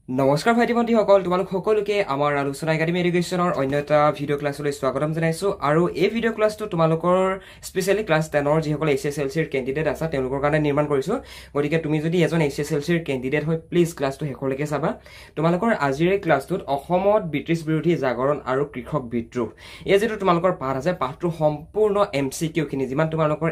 নমস্কাৰ ভাইটি ভণ্টিসকল, তোমালোক সকলোকে আমাৰ আলোচনা একাডেমী এডুকেশ্যনৰ অন্য এটা ভিডিঅ' ক্লাছলৈ স্বাগতম জনাইছোঁ। আৰু এই ভিডিঅ' ক্লাছটো তোমালোকৰ স্পেচিয়েলি ক্লাছ 10ৰ যিসকল HSLCৰ কেণ্ডিডেট আছে তেওঁলোকৰ কাৰণে নিৰ্মাণ কৰিছোঁ। গতিকে তুমি যদি এজন HSLCৰ কেণ্ডিডেট হয় প্লিজ ক্লাছটো শেষলৈকে চাবা। তোমালোকৰ আজিৰ এই ক্লাছটোত অসমত ব্ৰিটিছ বিৰোধী জাগৰণ আৰু কৃষক বিদ্ৰোহ এই যিটো তোমালোকৰ পাঠ আছে, পাঠটো সম্পূৰ্ণ MCQ খিনি, যিমান তোমালোকৰ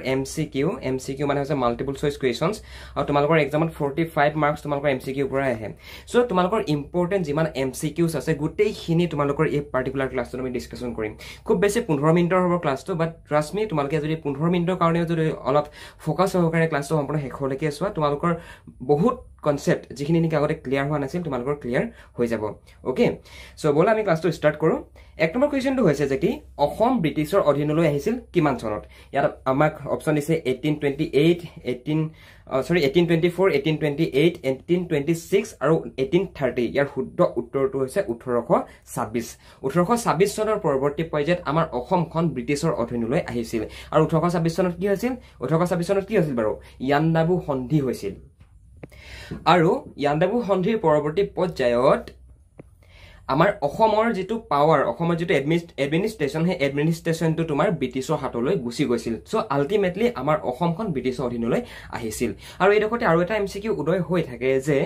MCQ মানে হৈছে মাল্টিপল চইচ কুৱেশ্যনছ, আৰু তোমালোকৰ এক্সামত 45 মাৰ্কছ তোমালোকৰ MCQ পৰাই আহে। সো তোমালোকৰ ইম্পৰ্টেণ্ট যিমান MCQs আছে গোটেইখিনি তোমালোকৰ এই পাৰ্টিকুলাৰ ক্লাছটোত আমি ডিছকাশ্যন কৰিম। খুব বেছি 15 মিনিটৰ হ'ব ক্লাছটো, বাট ট্ৰাষ্ট মি তোমালোকে যদি 15 মিনিটৰ কাৰণেও যদি অলপ ফ'কাছ সহকাৰে ক্লাছটো সম্পূৰ্ণ শেষলৈকে চোৱা, তোমালোকৰ বহুত কনচেপ্ট যিখিনি নেকি আগতে ক্লিয়াৰ হোৱা নাছিল তোমালোকৰ ক্লিয়াৰ হৈ যাব। অ'কে, চ' ব'লা আমি ক্লাছটো ষ্টাৰ্ট কৰোঁ। 1 নম্বৰ কুৱেশ্যনটো হৈছে যে কি অসম ব্ৰিটিছৰ অধীনলৈ আহিছিল কিমান চনত? ইয়াত আমাক অপশ্যন দিছে 1824, 1828, 1826 আৰু 1830। ইয়াৰ শুদ্ধ উত্তৰটো হৈছে 1826। 1826 চনৰ পৰৱৰ্তী পৰ্যায়ত আমাৰ অসমখন ব্ৰিটিছৰ অধীনলৈ আহিছিল। আৰু 1826 চনত কি হৈছিল? 1826 চনত কি হৈছিল বাৰু? ইয়াণ্ডাবু সন্ধি হৈছিল। আৰু ইয়াণ্ডাবু সন্ধিৰ পৰৱৰ্তী পৰ্যায়ত আমাৰ অসমৰ যিটো পাৱাৰ, অসমৰ যিটো এডমিনিষ্ট্ৰেশ্যন, সেই এডমিনিষ্ট্ৰেশ্যনটো তোমাৰ ব্ৰিটিছৰ হাতলৈ গুচি গৈছিল। চ' আল্টিমেটলি আমাৰ অসমখন ব্ৰিটিছৰ অধীনলৈ আহিছিল। আৰু এইডোখৰতে আৰু এটা MCQ উদয় হৈ থাকে যে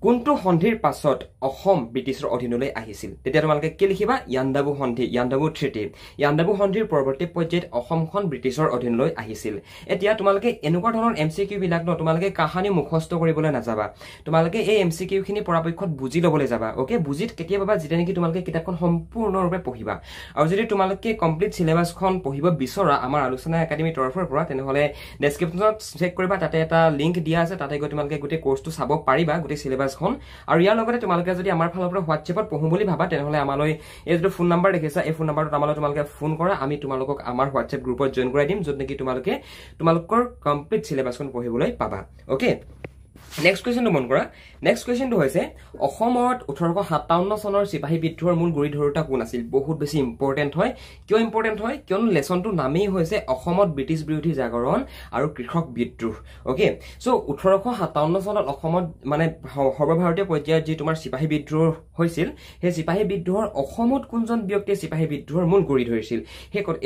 কোনটো সন্ধিৰ পাছত অসম ব্ৰিটিছৰ অধীনলৈ আহিছিল? তেতিয়া তোমালোকে কি লিখিবা? ইয়াণ্ডাবু সন্ধি, ইয়াণ্ডাবু ট্ৰিটি। ইয়াণ্ডাবু সন্ধিৰ পৰৱৰ্তী পৰ্যায়ত অসমখন ব্ৰিটিছৰ অধীনলৈ আহিছিল। এতিয়া তোমালোকে এনেকুৱা ধৰণৰ MCQ বিলাক তোমালোকে কাহানি মুখস্থ কৰিবলৈ নাযাবা। তোমালোকে এই MCQ খিনি পৰাপক্ষত বুজি ল'বলৈ যাবা। অ'কে, বুজিত কেতিয়া পাবা? যেতিয়া নেকি তোমালোকে কিতাপখন সম্পূৰ্ণৰূপে পঢ়িবা। আৰু যদি তোমালোকে কমপ্লিট চিলেবাছখন পঢ়িব বিচৰা আমাৰ আলোচনা একাডেমীৰ তৰফৰ পৰা, তেনেহ'লে ডেছক্ৰিপশ্যনত চেক কৰিবা, তাতে এটা লিংক দিয়া আছে, তাতে গৈ তোমালোকে গোটেই কোৰ্চটো চাব পাৰিবা, গোটেই চিলেবাছ। আৰু ইয়াৰ লগতে তোমালোকে যদি আমাৰ ফালৰ পৰা হোৱাটছএপত পঢ়ো বুলি ভাবা, তেনেহ'লে আমালৈ এই যিটো ফোন নাম্বাৰ দেখিছা, এই ফোন নাম্বাৰটোত আমালৈ তোমালোকে ফোন কৰা, আমি তোমালোকক আমাৰ হোৱাটছএপ গ্ৰুপত জইন কৰাই দিম, য'ত নেকি তোমালোকৰ কমপ্লিট চিলেবাছখন পঢ়িবলৈ পাবা। অ'কে, নেক্সট কুৱেশ্যনটো মন কৰা। নেক্সট কুৱেশ্যনটো হৈছে অসমত 1857 চনৰ চিপাহী বিদ্ৰোহৰ মূল গুৰি ধৰোঁতা কোন আছিল? বহুত বেছি ইম্পৰ্টেণ্ট হয়। কিয় ইম্পৰ্টেণ্ট হয়? কিয়নো লেচনটোৰ নামেই হৈছে অসমত ব্ৰিটিছ বিৰোধী জাগৰণ আৰু কৃষক বিদ্ৰোহ। অ'কে, চ' 1857 চনত অসমত মানে সৰ্বভাৰতীয় পৰ্যায়ত যি তোমাৰ চিপাহী বিদ্ৰোহ হৈছিল, সেই চিপাহী বিদ্ৰোহৰ অসমত কোনজন ব্যক্তিয়ে চিপাহী বিদ্ৰোহৰ মূল গুৰি ধৰিছিল?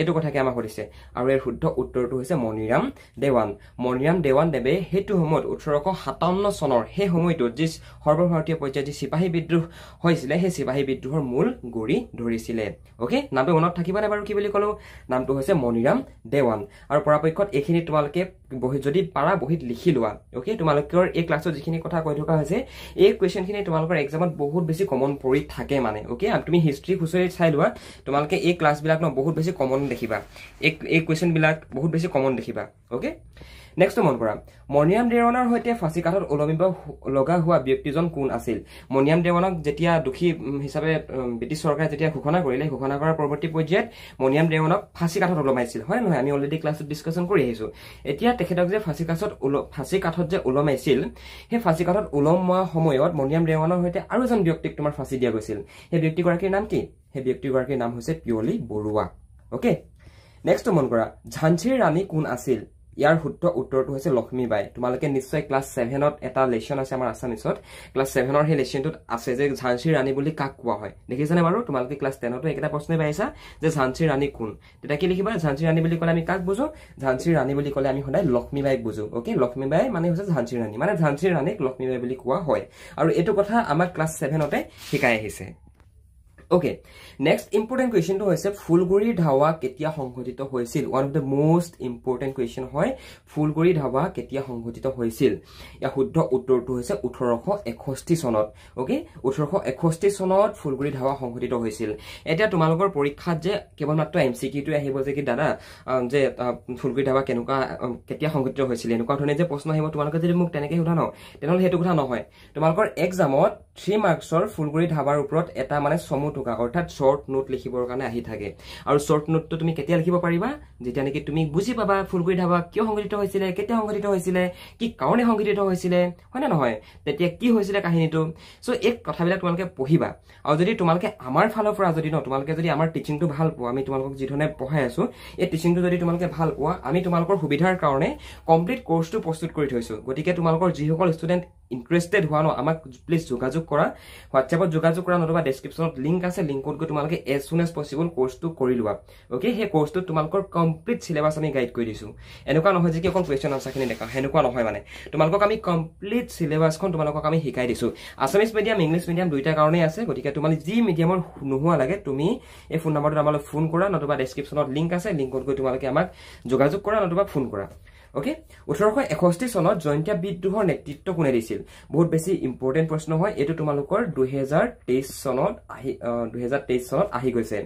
এইটো কথাকে আমাক সুধিছে। আৰু ইয়াৰ শুদ্ধ উত্তৰটো হৈছে মণিৰাম দেৱান। মণিৰাম দেৱান দেৱে সেইটো সময়ত 1857 চনৰ সেই সময়টোত যি সৰ্বভাৰতীয় পৰ্যায়ত যি চিপাহী বিদ্ৰোহ হৈছিলে, সেই চিপাহী বিদ্ৰোহৰ মূল গুৰি ধৰিছিলে। অ'কে, নামটো মনত থাকিবনে বাৰু? কি বুলি ক'লো? নামটো হৈছে মণিৰাম দেৱান। আৰু পৰাপক্ষত এইখিনি তোমালোকে যদি পাৰা বহীত লিখি লোৱা। অ'কে, তোমালোকৰ এই ক্লাছত যিখিনি কথা কৈ থকা হৈছে, এই কুৱেশ্যনখিনি তোমালোকৰ এক্সামত বহুত বেছি কমন পৰি থাকে মানে। অ'কে, তুমি হিষ্ট্ৰী খুচৰি চাই লোৱা, তোমালোকে এই ক্লাছবিলাক বহুত বেছি কমন দেখিবা, এই কুৱেশ্যনবিলাক বহুত বেছি কমন দেখিবা। অ'কে, নেক্সট মন কৰা। মণিৰাম দেৱানৰ সৈতে ফাঁচী কাঠত ওলমিব লগা হোৱা ব্যক্তিজন কোন আছিল? মণিৰাম দেৱানক যেতিয়া দোষী হিচাপে ব্ৰিটিছ চৰকাৰে যেতিয়া ঘোষণা কৰিলে, ঘোষণা কৰাৰ পৰৱৰ্তী পৰ্যায়ত মণিৰাম দেৱানক ফাঁচী কাঠত ওলমাইছিল, হয় নহয়? আমি অলৰেডি ক্লাছত ডিছকাশ্যন কৰি আহিছোঁ। এতিয়া তেখেতক যে ফাঁচী কাঠত যে ওলমাইছিল, সেই ফাঁচী কাঠত ওলমোৱা সময়ত মণিৰাম দেৱানৰ সৈতে আৰু এজন ব্যক্তিক তোমাৰ ফাঁচী দিয়া গৈছিল। সেই ব্যক্তিগৰাকীৰ নাম কি? সেই ব্যক্তিগৰাকীৰ নাম হৈছে পিয়লি বৰুৱা। অ'কে, নেক্সট মন কৰা। ঝান্সীৰ ৰাণী কোন আছিল? ইয়াৰ শুদ্ধ উত্তৰটো হৈছে লক্ষ্মীবাই। তোমালোকে নিশ্চয় ক্লাছ 7ত এটা লেচন আছে আমাৰ আছামিছত, ক্লাছ 7ৰ সেই লেচনটোত আছে যে ঝান্সীৰ ৰাণী বুলি কাক কোৱা হয়। দেখিছানে বাৰু? তোমালোকে ক্লাছ 10তো একেটা প্ৰশ্নই পাইছা যে ঝান্সীৰ ৰাণী কোন? তেতিয়া কি লিখিবা? ঝান্সীৰ ৰাণী বুলি ক'লে আমি কাক বুজো? ঝান্সীৰ ৰাণী বুলি ক'লে আমি সদায় লক্ষ্মীবাইক বুজো। অ'কে, লক্ষ্মীবাই মানে হৈছে ঝান্সীৰ ৰাণী, মানে ঝান্সীৰ ৰাণীক লক্ষ্মীবাই বুলি কোৱা হয়। আৰু এইটো কথা আমাক ক্লাছ 7তে শিকাই আহিছে। অ'কে, নেক্সট ইম্পৰ্টেণ্ট কুৱেশ্যনটো হৈছে ফুলগুৰিৰ ধাৱা কেতিয়া সংঘটিত হৈছিল? One of the most important question হয়, ফুলগুৰি ধাৱা কেতিয়া সংঘটিত হৈছিল? ইয়াৰ শুদ্ধ উত্তৰটো হৈছে 1861 চনত। অ'কে, 1861 চনত ফুলগুৰি ধাৱা সংঘটিত হৈছিল। এতিয়া তোমালোকৰ পৰীক্ষাত যে কেৱল মাত্ৰ MCQটোৱে আহিব যে কি দাদা যে ফুলগুৰি ধাৱা কেতিয়া সংঘটিত হৈছিল, এনেকুৱা ধৰণে যে প্ৰশ্ন আহিব, তোমালোকে যদি মোক তেনেকৈ সোধা ন, তেনেহ'লে সেইটো কথা নহয়। তোমালোকৰ এক্সামত 3 মাৰ্কছৰ ফুলগুৰি ধাৱাৰ ওপৰত এটা মানে চমু টোকা অৰ্থাৎ শ্বৰ্ট নোট লিখিবৰ কাৰণে আহি থাকে। আৰু শ্বৰ্ট নোটটো তুমি কেতিয়া লিখিব পাৰিবা? যেতিয়া নেকি তুমি বুজি পাবা ফুলগুৰি ধাৱা কিয় সংঘটিত হৈছিলে, কেতিয়া সংঘটিত হৈছিলে, কি কাৰণে সংঘটিত হৈছিলে, হয় নে নহয়? তেতিয়া কি হৈছিলে কাহিনীটো। চ' এই কথাবিলাক তোমালোকে পঢ়িবা। আৰু যদি তোমালোকে আমাৰ ফালৰ পৰা তোমালোকে যদি আমাৰ টিচিংটো ভাল পোৱা, আমি তোমালোকক যিধৰণে পঢ়াই আছো, এই টিচিংটো যদি তোমালোকে ভাল পোৱা, আমি তোমালোকৰ সুবিধাৰ কাৰণে কমপ্লিট কোৰ্চটো প্ৰস্তুত কৰি থৈছো। গতিকে তোমালোকৰ যিসকল ষ্টুডেণ্ট ইন্টাৰেষ্টেড হোৱা ন আমাক প্লিজ যোগাযোগ কৰা হোৱাটছএপত যোগাযোগ কৰা নতুবা ডেছক্ৰিপশ্যনত লিংক আছে লিংকত গৈ তোমালোকে এজ সুন এজ পচিবল কোৰ্চটো কৰি লোৱা অ'কে সেই কোৰ্চটোত তোমালোকৰ কমপ্লিট চিলেবাছ আমি গাইড কৰি দিছোঁ এনেকুৱা নহয় যে কি অকল কুৱেশ্যন আনচাৰখিনি দেখা সেনেকুৱা নহয় মানে তোমালোকক আমি কমপ্লিট চিলেবাছখন তোমালোকক আমি শিকাই দিছোঁ আছামিজ মিডিয়াম ইংলিছ মিডিয়াম দুইটা কাৰণেই আছে গতিকে তোমালোক যি মিডিয়ামৰ নোহোৱা লাগে তুমি এই ফোন নম্বৰটোত আমালৈ ফোন কৰা নতুবা ডেছক্ৰিপশ্যনত লিংক আছে লিংকত গৈ তোমালোকে আমাক যোগাযোগ কৰা নতুবা ফোন কৰা ওকে 1861 চনত জয়ন্তীয়া বিদ্ৰোহৰ নেতৃত্ব কোনে দিছিল বহুত বেছি ইম্পৰ্টেন্ট প্ৰশ্ন হয় এটো তোমালোকৰ 2023 চনত আহি গৈছে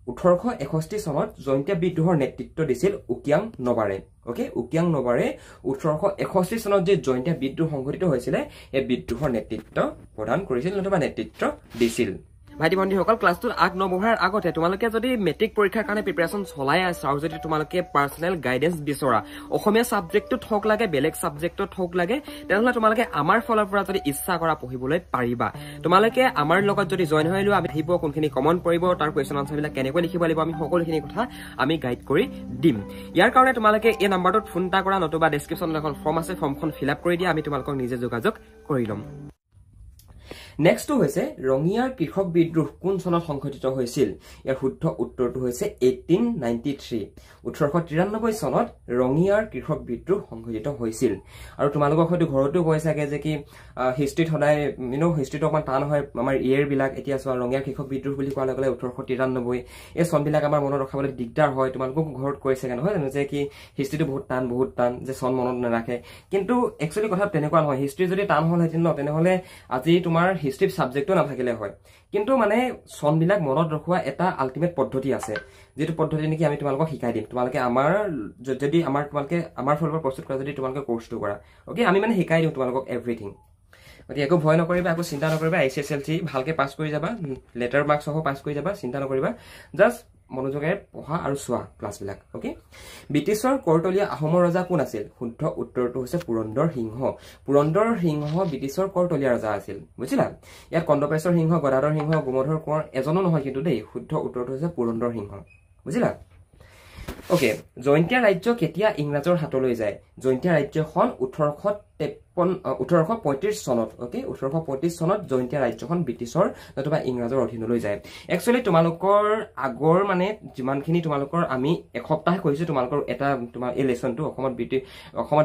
1861 চনত জয়ন্তীয়া বিদ্ৰোহৰ নেতৃত্ব দিছিল উকিয়াং নবাৰে ওকে উকিয়াং নবাৰে 1861 চনত যে জয়ন্তীয়া বিদ্ৰোহ সংঘটিত হৈছিল এই বিদ্ৰোহৰ নেতৃত্ব প্ৰদান কৰিছিল নতুবা নেতৃত্ব দিছিল ভাইটি বন্ধুসকল ক্লাছটো আগ নবঢ়াৰ আগতে তোমালোকে যদি মেট্ৰিক পৰীক্ষাৰ কাৰণে প্ৰিপাৰেচন চলাই আছা আৰু যদি তোমালোকে পাৰ্সোনেল গাইডেন্স বিচৰা অসমীয়া সাবজেক্টত হক লাগে বেলেগ সাবজেক্টত হক লাগে তেনেহলে তোমালোকে আমাৰ ফলৰ পৰা যদি ইচ্ছা কৰা পঢ়িবলৈ পাৰিবা তোমালোকে আমাৰ লগত যদি জয়েন হৈ লোৱা আমি আহিব কোনখিনি কমন পৰিব তাৰ কোৱেশ্যন আনসাৰবিলাক কেনেকৈ লিখিব লাগিব আমি সকলোখিনি কথা আমি গাইড কৰি দিম ইয়াৰ কাৰণে তোমালোকে এই নম্বৰটোত ফোন টা কৰা নতুবা ডেছক্ৰিপশ্যনত এখন ফৰ্ম আছে ফৰ্মখন ফিল আপ কৰি দিয়া আমি তোমালোকক নিজে যোগাযোগ কৰি ল'ম নেক্সট হৈছে ৰঙিয়াৰ কৃষক বিদ্ৰোহ কোন চনত সংঘটিত হৈছিল ইয়াৰ শুদ্ধ উত্তৰটো হৈছে 1893 1893 চনত ৰঙিয়াৰ কৃষক বিদ্ৰোহ সংঘটিত হৈছিল আৰু তোমালোকক হয়তো ঘৰতো কৈছাগে যে কি হিষ্ট্ৰীত সদায় হিষ্ট্ৰীটো অকমান টান হয় আমাৰ ইয়েৰ বিলাক এতিয়া চোৱা ৰঙিয়াৰ কৃষক বিদ্ৰোহ বুলি কোৱা লগে 1893 এই চনবিলাক আমাৰ মনত ৰখাবলৈ দিগদাৰ হয় তোমালোকক ঘৰত কৈছাগে নহয় জানো যে কি হিষ্ট্ৰীটো বহুত টান যে চন মনত নাৰাখে কিন্তু একচুৱেলি কথা তেনেকুৱা নহয় হিষ্ট্ৰী যদি টান হ'ল হেতেন ন তেনেহলে আজি তোমাৰ হিষ্ট্ৰী সাবজেক্টটো নাথাকিলে হয় কিন্তু মানে চনবিলাক মনত ৰখোৱা এটা আল্টিমেট পদ্ধতি আছে যেটো পদ্ধতি নেকি আমি তোমালোকক শিকাই দিম তোমালোকে আমাৰ যদি তোমালোকে আমাৰ ফলৰ প্ৰস্তুত কৰা যদি তোমালোকে কোৰ্সটো কৰা ওকে আমি মানে শিকাই দিম তোমালোকক এভৰিথিং গতিকে একো ভয় নকৰিবা একো চিন্তা নকৰিবা এছএছএলসি ভালকে পাছ কৰি যাবা লেটাৰ মাৰ্কস সহ পাছ কৰি যাবা চিন্তা নকৰিবা জাস্ট মনোযোগেৰে পঢ়া আৰু চোৱা ক্লাছবিলাক ওকে ব্ৰিটিছৰ কৰতলীয়া আহোমৰ ৰজা কোন আছিল শুদ্ধ উত্তৰটো হৈছে পুৰন্দৰ সিংহ ব্ৰিটিছৰ কৰতলীয়া ৰজা আছিল বুজিলা ইয়াত কন্দপেশ্বৰ সিংহ গদাধৰ সিংহ গোমধৰ কোঁৱৰ এজনো নহয় কিন্তু দেই শুদ্ধ উত্তৰটো হৈছে পুৰন্দৰ সিংহ বুজিলা ওকে জয়ন্তীয়া ৰাজ্য কেতিয়া ইংৰাজৰ হাতলৈ যায় জয়ন্তীয়া ৰাজ্যখন 1835 চনত ওকে 1835 চনত জয়ন্তীয়া ৰাজ্যখন ব্ৰিটিছৰ নতুবা ইংৰাজৰ অধীনলৈ যায় একচুৱেলি তোমালোকৰ আগৰ মানে যিমানখিনি তোমালোকৰ আমি এসপ্তাহ কৈছো তোমালোকৰ এটা তোমাৰ এই লেসনটো অসমত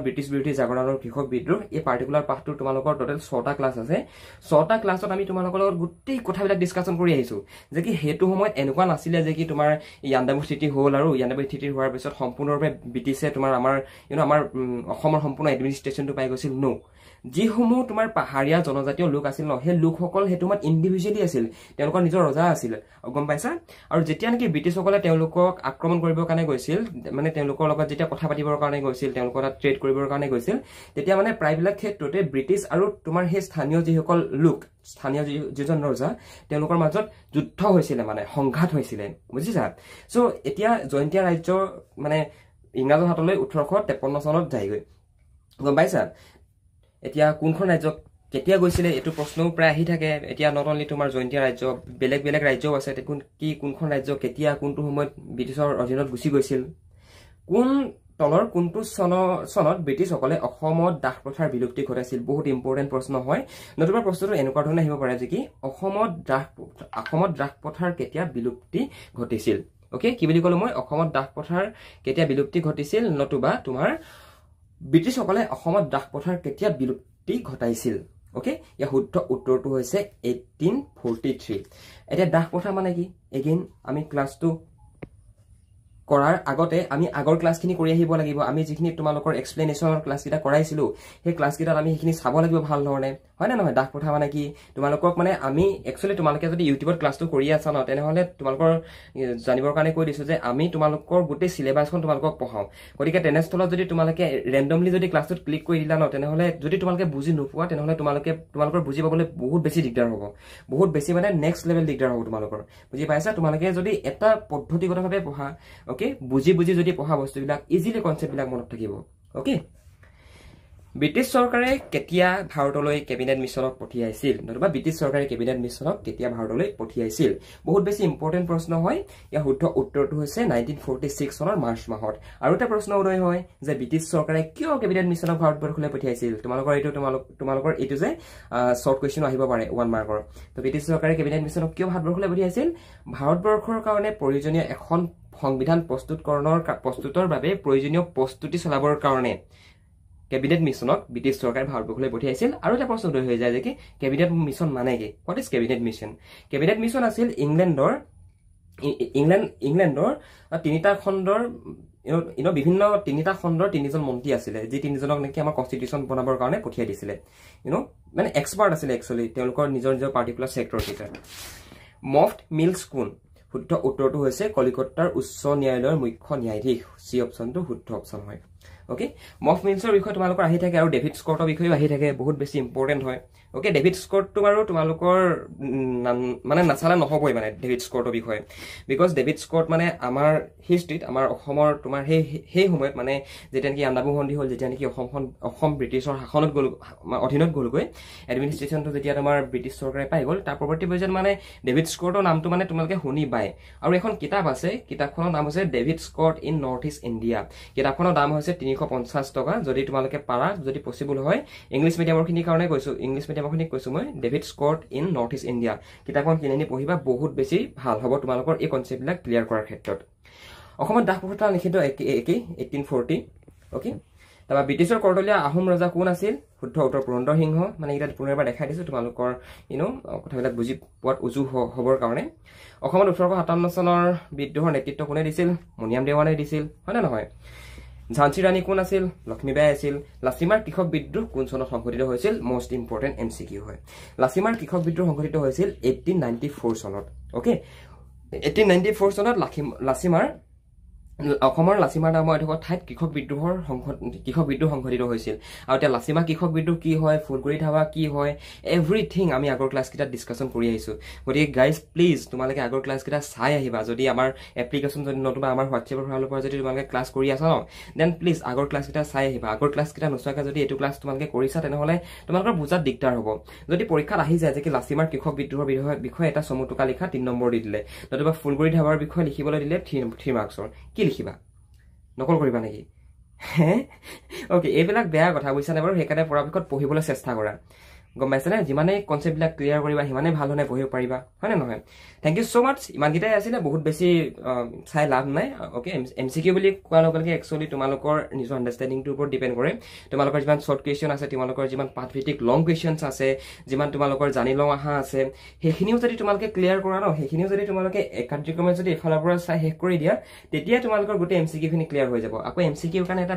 ব্ৰিটিছ বিৰোধী জাগৰণৰ কৃষক বিদ্ৰোহ এই পাৰ্টিকুলাৰ পাঠটোৰ তোমালোকৰ টোটাল 6টা ক্লাছ আছে 6টা ক্লাছত আমি তোমালোকৰ লগত গোটেই কথাবিলাক ডিসকাশন কৰি আহিছো যে কি হেতু সময়ত এনেকুৱা নাছিলে যে কি তোমাৰ ইয়াণ্ডাবু স্থিতি হ'ল আৰু ইয়াণ্ডাবু স্থিতি হোৱাৰ পিছত সম্পূৰ্ণৰূপে ব্ৰিটিছে তোমাৰ আমাৰ আমাৰ অসমৰ সম্পূৰ্ণ এডমিনিষ্ট্ৰেচনটো পাই গৈছিল নো যিসমূহ তোমাৰ পাহাৰীয়া জনজাতীয় লোক আছিল ন সেই লোকসকল হেতুমাত ইন্ডিভিজুৱেলি আছিল তেওঁলোকৰ নিজৰ ৰজা আছিল গম পাইছা আৰু যেতিয়া নেকি ব্ৰিটিছসকলে তেওঁলোকক আক্ৰমণ কৰিবৰ কাৰণে গৈছিল মানে তেওঁলোকৰ লগত যেতিয়া কথা পাতিবৰ কাৰণে গৈছিল তেওঁলোকৰ তাত ট্ৰেড কৰিবৰ কাৰণে গৈছিল তেতিয়া মানে প্ৰায়বিলাক ক্ষেত্ৰতে ব্ৰিটিছ আৰু তোমাৰ সেই স্থানীয় যিসকল লোক স্থানীয় যিজন ৰজা তেওঁলোকৰ মাজত যুদ্ধ হৈছিল মানে সংঘাত হৈছিল বুজিছা সো এতিয়া জয়ন্তীয়া ৰাজ্য মানে ইংৰাজৰ হাতলৈ 1853 চনত যায়গৈ গম পাইছা এতিয়া কোনখন ৰাজ্য কেতিয়া গৈছিল এটো প্ৰশ্নও প্ৰায় আহি থাকে এতিয়া নট অনলি তোমাৰ জয়ন্তীয়া ৰাজ্য বেলেগ ৰাজ্যও আছে কোনখন ৰাজ্য কেতিয়া কোনটো সময়ত ব্ৰিটিছৰ অধীনত গুচি গৈছিল কোন তলৰ কোনটো চনত ব্ৰিটিছসকলে অসমত দাস প্ৰথাৰ বিলুপ্তি ঘটাইছিল বহুত ইম্পৰ্টেন্ট প্ৰশ্ন হয় নতুবা প্ৰশ্নটো এনেকুৱা ধৰণে আহিব পাৰে যে কি অসমত দাস প্ৰথাৰ কেতিয়া বিলুপ্তি ঘটিছিল ওকে কি বুলি ক'লো মই অসমত দাস প্ৰথাৰ কেতিয়া বিলুপ্তি ঘটিছিল নতুবা তোমাৰ ব্ৰিটিছসকলে অসমত দাস প্ৰথাৰ কেতিয়া বিলুপ্তি ঘটাইছিল ওকে ইয়াৰ শুদ্ধ উত্তৰটো হৈছে 1843 এতিয়া দাস প্ৰথা মানে কি এগেইন আমি ক্লাছটো কৰাৰ আগতে আমি আগৰ ক্লাছখিনি কৰি আহিব লাগিব আমি যিখিনি তোমালোকৰ এক্সপ্লেনেশ্যনৰ ক্লাছকিটা কৰাইছিলো সেই ক্লাছকিটাত আমি সেইখিনি চাব লাগিব ভাল ধৰণে হয় না নহয় দাস প্ৰথা মানে কি তোমালোকক মানে আমি একচুৱেলি তোমালোকে যদি ইউটিউবত ক্লাছটো কৰি আছা ন তেনেহলে তোমালোকৰ জানিবৰ কাৰণে কৈ দিছো যে আমি তোমালোকৰ গোটেই সিলেবাসখন তোমালোকক পঢ়াও গতিকে তেনেস্থলত যদি তোমালোকে ৰেন্ডমলি যদি ক্লাছটোত ক্লিক কৰি দিলা ন তেনেহলে যদি তোমালোকে বুজি নোপোৱা তেনেহলে তোমালোকৰ বুজি পাবলৈ বহুত বেছি দিগদাৰ হ'ব বহুত বেছি মানে নেক্সট লেভেল দিগদাৰ হ'ব তোমালোকৰ বুজি পাইছা তোমালোকে যদি এটা পদ্ধতিগতভাৱে পঢ়া ওকে বুজি যদি পঢ়া বস্তুবিলাক ইজিলি কনসেপ্টবিলাক মনত থাকিব ওকে ব্ৰিটিছ চৰকাৰে কেতিয়া ভাৰতলৈ কেবিনেট মিছনক পঠিয়াইছিল নতুবা ব্ৰিটিছ চৰকাৰে কেবিনেট মিছনক কেতিয়া ভাৰতলৈ পঠিয়াইছিল বহুত বেছি ইম্পৰ্টেণ্ট প্ৰশ্ন হয় ইয়াৰ শুদ্ধ উত্তৰটো হৈছে 1946 চনৰ মাৰ্চ মাহত আৰু এটা প্ৰশ্ন উদয় হয় যে ব্ৰিটিছ চৰকাৰে কিয় কেবিনেট মিছনক ভাৰতবৰ্ষলৈ পঠিয়াইছিল তোমালোকৰ এইটো যে শৰ্ট কুৱেশ্যন আহিব পাৰে 1 মাৰ্কৰ তো ব্ৰিটিছ চৰকাৰে কেবিনেট মিছনক কিয় ভাৰতবৰ্ষলৈ পঠিয়াইছিল ভাৰতবৰ্ষৰ কাৰণে প্ৰয়োজনীয় এখন সংবিধান প্ৰস্তুতৰ বাবে প্ৰয়োজনীয় প্ৰস্তুতি চলাবৰ কাৰণে কেবিনেট মিছনক ব্ৰিটিছ চৰকাৰে ভাৰতবৰ্ষলৈ পঠিয়াইছিল আৰু এটা প্ৰশ্ন উদয় হৈ যায় যে কি কেবিনেট মিছন মানে কি what is cabinet mission cabinet mission আছিল ইংলেণ্ডৰ তিনিটা খণ্ডৰ বিভিন্ন তিনিটা খণ্ডৰ তিনিজন মন্ত্ৰী আছিলে যি তিনিজনক নেকি আমাৰ কনষ্টিটিউশ্যন বনাবৰ কাৰণে পঠিয়াই দিছিলে মানে এক্সপাৰ্ট আছিলে একচুৱেলি তেওঁলোকৰ নিজৰ পাৰ্টিকুলাৰ চেক্টৰ কেইটা মফট মিল্স কোন শুদ্ধ উত্তৰটো হৈছে কলিকতাৰ উচ্চ ন্যায়ালয়ৰ মুখ্য ন্যায়াধীশ সি অপশ্যনটো শুদ্ধ অপশ্যন হয় ওকে মফ মিল্সৰ বিষয়ে তোমালোকৰ আহি থাকে আৰু ডেভিড স্কটৰ বিষয়েও আহি থাকে বহুত বেছি ইম্পৰ্টেণ্ট হয় ওকে ডেভিড স্কটটো বাৰু তোমালোকৰ মানে নাচালে নহবই মানে ডেভিড স্কটৰ বিষয়ে বিকজ ডেভিড স্কট মানে আমাৰ হিষ্ট্ৰীত আমাৰ অসমৰ তোমাৰ সেই সময়ত মানে যেতিয়া নেকি আন্দাবু সন্ধি হ'ল যেতিয়া নেকি অসম ব্ৰিটিছৰ শাসনত অধীনত গ'লগৈ এডমিনিষ্ট্ৰেশ্যনটো যেতিয়া তোমাৰ ব্ৰিটিছ চৰকাৰে পাই গ'ল তাৰ পৰৱৰ্তী পৰ্যায়ত মানে ডেভিড স্কটৰ নামটো মানে তোমালোকে শুনি পায় আৰু এখন কিতাপ আছে কিতাপখনৰ নাম হৈছে David Scott in north east India কিতাপখনৰ দাম হৈছে 350 টকা যদি তোমালোকে পাৰা যদি পসিবল হয় ইংলিছ মিডিয়ামৰ খিনি কাৰণে কৈছো ইংলিছ মিডিয়ামৰ খিনি কৈছো মই David Scott in north east India কিতাপখন কিনি পঢ়িবা বহুত বেছি ভাল হ'ব তোমালোকৰ এই কনচেপ্টবিলাক ক্লিয়াৰ কৰাৰ ক্ষেত্ৰত অসমত দাস প্ৰথা নিষিদ্ধ 1840 ওকে তাৰপৰা ব্ৰিটিছৰ কৰতলীয়া আহোম ৰজা কোন আছিল শুদ্ধ উত্তৰ পুৰন্দৰ সিংহ মানে এটা পুনৰবাৰ দেখাই দিছো তোমালোকৰ কথাবিলাক বুজি পোৱাত উজু হ'বৰ কাৰণে অসমত 1857 চনৰ বিদ্ৰোহৰ নেতৃত্ব কোনে দিছিল মুনিয়াম দেৱানে দিছিল হয় না নহয় ঝান্সী ৰাণী কোন আছিল লক্ষ্মীবাই আছিল লাচিমাৰ কৃষক বিদ্ৰোহ কোন চনত সংঘটিত হৈছিল মোষ্ট ইম্পৰ্টেণ্ট এমচিকিউ হয় লাচিমাৰ কৃষক বিদ্ৰোহ সংঘটিত হৈছিল 1894 চনত ওকে 1894 চনত লাচিমাৰ অসমৰ লাচিমাৰ নামৰ এডোখৰ ঠাইত কৃষক বিদ্ৰোহ সংঘটিত হৈছিল আৰু এতিয়া লাচিমা কৃষক বিদ্ৰোহ কি হয় ফুলগুৰি ধাৱা কি হয় এভৰিথিং আমি আগৰ ক্লাছকেইটাত ডিছকাশ্যন কৰি আহিছোঁ গতিকে গাইজ প্লিজ তোমালোকে আগৰ ক্লাছকেইটা চাই আহিবা যদি আমাৰ এপ্লিকেশ্যন যদি নতুবা আমাৰ হোৱাটছএপৰ ফালৰ পৰা যদি তোমালোকে ক্লাছ কৰি আছা ন দেন প্লিজ আগৰ ক্লাছকেইটা চাই আহিবা আগৰ ক্লাছকেইটা নোচোৱাকৈ যদি এইটো ক্লাছ তোমালোকে কৰিছা তেনেহ'লে তোমালোকৰ বুজাত দিগদাৰ হ'ব যদি পৰীক্ষাত আহি যায় যে কি লাচিমাৰ কৃষক বিদ্ৰোহৰ বিষয়ে এটা চমুটোকা লিখা 3 নম্বৰ দি দিলে নতুবা ফুলগুৰি ধাৱাৰ বিষয়ে লিখিবলৈ দিলে 3 মাৰ্কছৰ কি লিখিবা নকল কৰিবা নেকি ওকে এইবিলাক বেয়া কথা বুজিছানে বাৰু সেইকাৰণে পৰাপক্ষত পঢ়িবলৈ চেষ্টা কৰা গম পাইছানে যিমানেই কনচেপ্টবিলাক ক্লিয়াৰ কৰিবা সিমানেই ভাল ধৰণে পঢ়িব পাৰিবা হয় নে নহয় থেংক ইউ ছ' মাছ ইমানকেইটাই আছিলে বহুত বেছি চাই লাভ নাই অ'কে এমচিকিউ বুলি কোৱাৰ লগে লগে একচুৱেলি তোমালোকৰ নিজৰ আণ্ডাৰষ্টেণ্ডিংটোৰ ওপৰত ডিপেণ্ড কৰে তোমালোকৰ যিমান শ্বৰ্ট কুৱেশ্যন আছে তোমালোকৰ যিমান পাঠভিত্তিক লং কুৱেশ্যনছ আছে যিমান তোমালোকৰ জানি লওঁ আহা আছে সেইখিনিও যদি তোমালোকে ক্লিয়াৰ কৰা ন সেইখিনিও যদি তোমালোকে কাৰ্যক্ৰমে যদি এফালৰ পৰা চাই শেষ কৰি দিয়া তেতিয়া তোমালোকৰ গোটেই এমচিকিউখিনি ক্লিয়াৰ হৈ যাব আকৌ এমচিকিউৰ কাৰণে এটা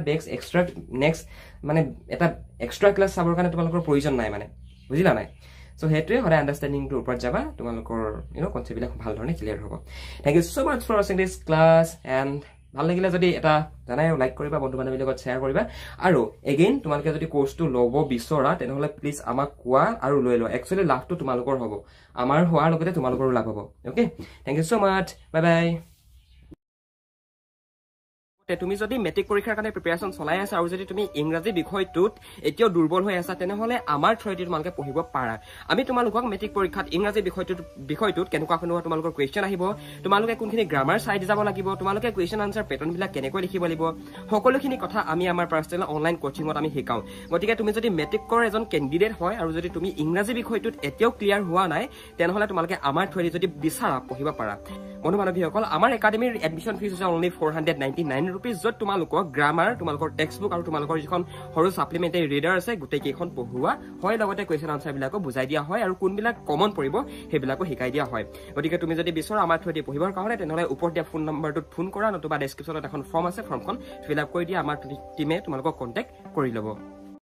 নেক্সট মানে এটা এক্সট্ৰা ক্লাছ চাবৰ কাৰণে তোমালোকৰ প্ৰয়োজন নাই মানে বুজিলা নাই সো সেইটোৱে সদায় আণ্ডাৰষ্টেণ্ডিংটোৰ ওপৰত যাবা তোমালোকৰ কনচেপ্টবিলাক ভাল ধৰণে ক্লিয়াৰ হ'ব thank you so' much for ৱাচিং দিছ ক্লাছ এণ্ড ভাল লাগিলে যদি এটা জানাই লাইক কৰিবা বন্ধু বান্ধৱীৰ লগত শ্বেয়াৰ কৰিবা আৰু এগেইন তোমালোকে যদি কোৰ্চটো ল'ব বিচৰা তেনেহ'লে প্লিজ আমাক কোৱা আৰু লৈ লোৱা একচুৱেলি লাভটো তোমালোকৰ হ'ব আমাৰ হোৱাৰ লগতে তোমালোকৰো লাভ হ'ব okay thank you so' much bye bye তুমি যদি মেট্ৰিক পৰীক্ষাৰ কাৰণে প্ৰিপেৰেশ্যন চলাই আছা আৰু যদি তুমি ইংৰাজী বিষয়টোত এতিয়াও দুৰ্বল হৈ আছা তেনেহ'লে আমাৰ থ্ৰুৱেদি তোমালোকে পঢ়িব পাৰা আমি তোমালোকক মেট্ৰিক পৰীক্ষাত ইংৰাজী বিষয়টোত কেনেকুৱা তোমালোকৰ কুৱেশ্যন আহিব তোমালোকে কোনখিনি গ্ৰামাৰ চাই যাব লাগিব তোমালোকে কুৱেশ্যন আনচাৰ পেটাৰ্ণবিলাক কেনেকৈ লিখিব লাগিব সকলোখিনি কথা আমি আমাৰ পাৰ্চনেল অনলাইন কোচিঙত আমি শিকাওঁ গতিকে তুমি যদি মেট্ৰিকৰ এজন কেণ্ডিডেট হয় আৰু যদি তুমি ইংৰাজী বিষয়টোত এতিয়াও ক্লিয়াৰ হোৱা নাই তেনেহ'লে তোমালোকে আমাৰ থ্ৰুৱেদি যদি বিচাৰা পঢ়িব পাৰা বন্ধু বান্ধৱীসকল আমাৰ একাডেমীৰ এডমিশ্যন ফিজ হৈছে অনলি 499 rupees য'ত তোমালোকৰ গ্ৰামাৰ তোমালোকৰ টেক্সটবুক আৰু তোমালোকৰ যিখন সৰু ছাপ্লিমেণ্টাৰী ৰিডাৰ আছে গোটেইকেইখন পঢ়োৱা হয় লগতে কুৱেশ্যন আনচাৰবিলাকো বুজাই দিয়া হয় আৰু কোনবিলাক কমন পৰিব সেইবিলাকো শিকাই দিয়া হয় গতিকে তুমি যদি বিচৰা আমাৰ থ্ৰুৱেদি পঢ়িবৰ কাৰণে তেনেহ'লে ওপৰত দিয়া ফোন নম্বৰটোত ফোন কৰা নতুবা ডেছক্ৰিপশ্যনত এখন ফৰ্ম আছে ফৰ্মখন ফিল আপ কৰি দিয়া আমাৰ টীমে তোমালোকক কণ্টেক্ট কৰি ল'ব